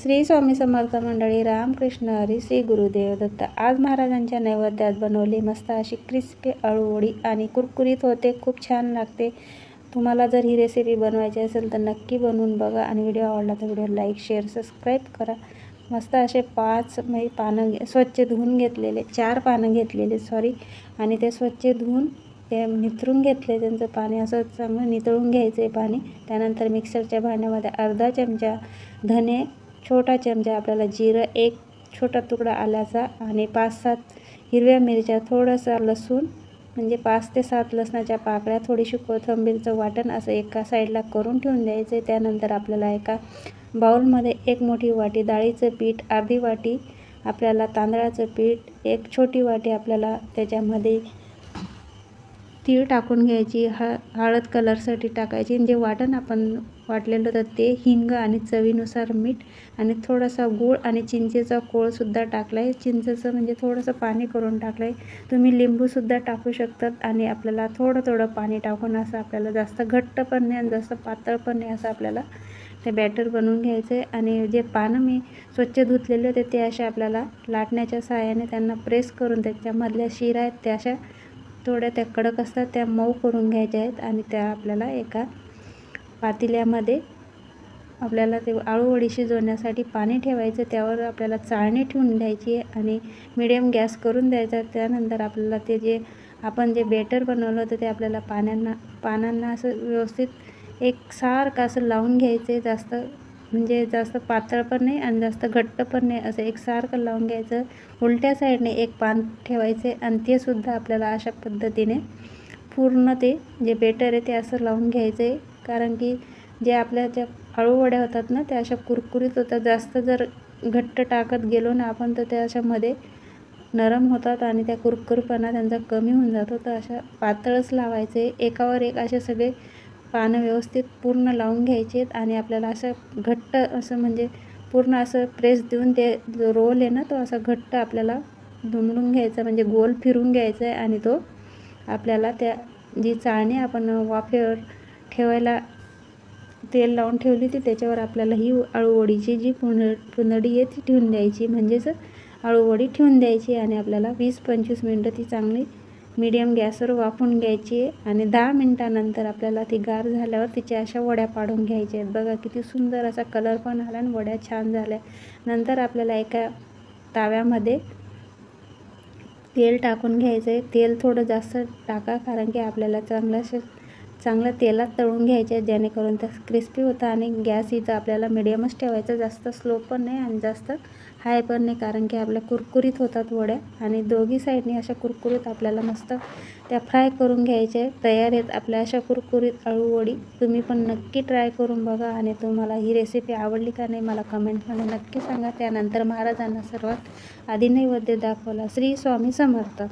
श्री स्वामी समर्थ मंडळी, रामकृष्ण हरी, श्री गुरुदेव दत्त। आज महाराजांच्या नैवेद्यात बनवली मस्त अशी क्रिस्पी अळूवडी आणि कुरकुरीत होते, खूप छान लागते। तुम्हाला जर ही रेसिपी बनवायची असेल तर नक्की बनवून बघा आणि व्हिडिओ आवडला तर व्हिडिओ लाईक शेअर सबस्क्राईब करा। मस्त असे 5 पानं स्वच्छ धुवून घेतलेले, 4 पानं घेतलेले आणि ते स्वच्छ धुवून ते निथरून घेतले। त्यांचं पाणी असं चांगलं नितळून घ्यायचे पाणी। त्यानंतर मिक्सरच्या भांड्यामध्ये अर्धा चमचा धने, छोटा चमचा आपल्याला जिरं, एक छोटा तुकडा आल्याचा आणि 5-7 हिरव्या मिरच्या, थोडासा लसूण म्हणजे 5 ते 7 लसणाच्या पाकळ्या, थोडीशी कोथिंबीरचं वाटण असं एका साईडला करून ठेवून द्यायचे। त्यानंतर आपल्याला एका बाउलमध्ये 1 मोठी वाटी डाळीचं पीठ, अर्धी वाटी आपल्याला तांदळाचं पीठ, 1 छोटी वाटी आपल्याला त्याच्यामध्ये तीळ टाकून घ्यायची, हळद कलरसाठी टाकायची, जे वाटण आपण वाटलेलं होतं ते, हिंग आणि चवीनुसार मीठ आणि थोडासा गूळ आणि चिंचेचा कोळसुद्धा टाकला आहे। चिंचेचं म्हणजे थोडंसं पाणी करून टाकलं आहे, तुम्ही लिंबूसुद्धा टाकू शकतात। आणि आपल्याला थोडं पाणी टाकून असं आपल्याला जास्त घट्ट पण नाही आणि जास्त पातळ पण नाही असं आपल्याला ते बॅटर बनवून घ्यायचं आहे। आणि जे पानं मी स्वच्छ धुतलेले होते ते अशा आपल्याला लाटण्याच्या सहाय्याने त्यांना प्रेस करून त्याच्यामधल्या शिरा आहेत त्या अशा थोड्या त्या कडक असतात त्या मऊ करून घ्यायच्या आहेत। आणि त्या आपल्याला एका पातेल्यामध्ये आपल्याला ते अळूवडी शिजवण्यासाठी पाणी ठेवायचं, त्यावर आपल्याला चाळणी ठेवून द्यायची आणि मीडियम गॅस करून द्यायचा। त्यानंतर आपल्याला ते जे आपण जे बॅटर बनवलं होतं ते आपल्याला पानांना असं व्यवस्थित एकसारखं असं लावून घ्यायचं, जास्त पातळ पण नाही आणि जास्त घट्ट पण नाही, असं एकसारखं लावून घ्यायचं। उलट्या साईडने एक पान ठेवायचे आणि ते सुद्धा आपल्याला अशा पद्धतीने पूर्ण ते जे बॅटर आहे ते असं लावून घ्यायचं आहे। कारण की जे आपल्या ज्या अळूवड्या होतात ना त्या अशा कुरकुरीत होतात, जास्त जर घट्ट टाकत गेलो ना आपण तर त्या अशामध्ये नरम होतात आणि त्या कुरकुरीपणा त्यांचा कमी होऊन जातो। तर अशा पातळच लावायचे, एकावर एक असे सगळे पानं व्यवस्थित पूर्ण लावून घ्यायचे आणि आपल्याला असं घट्ट असं म्हणजे पूर्ण असं प्रेस देऊन ते जो रोल आहे ना तो असा घट्ट आपल्याला दुमडून घ्यायचा, म्हणजे गोल फिरून घ्यायचा आहे। आणि तो आपल्याला त्या जी चाळणी आपण वाफेवर ठेवायला तेल लावून ठेवली होती त्याच्यावर आपल्याला ही अळूवडीची जी पुनडी आहे ती ठेवून द्यायची, म्हणजेच अळूवडी ठेवून द्यायची आणि आपल्याला 20-25 मिनटं ती चांगली मीडियम गॅसवर वाफवून घ्यायची आहे। आणि 10 मिनटानंतर आपल्याला ती गार झाल्यावर तिच्या अशा वड्या पाडून घ्यायच्या आहेत। बघा किती सुंदर असा कलर पण आला आणि वड्या छान झाल्या। नंतर आपल्याला एका ताव्यामध्ये तेल टाकून घ्यायचं आहे, तेल थोडं जास्त टाका कारण की आपल्याला चांगलं तेलात तळून घ्यायचे आहे, जेणेकरून त्या क्रिस्पी होतं। आणि गॅस इथं आपल्याला मिडियमच ठेवायचं, जास्त स्लो पण नाही आणि जास्त हाय पण नाही, कारण की आपल्या कुरकुरीत होतात वड्या। आणि दोघी साईडनी अशा कुरकुरीत आपल्याला मस्त त्या फ्राय करून घ्यायच्या आहेत। तयार आहेत आपल्या अशा कुरकुरीत अळूवडी। तुम्ही पण नक्की ट्राय करून बघा आणि तुम्हाला ही रेसिपी आवडली का नाही मला कमेंटमध्ये नक्की सांगा। त्यानंतर महाराजांना सर्वात आधी नैवेद्य दाखवला। श्री स्वामी समर्थ।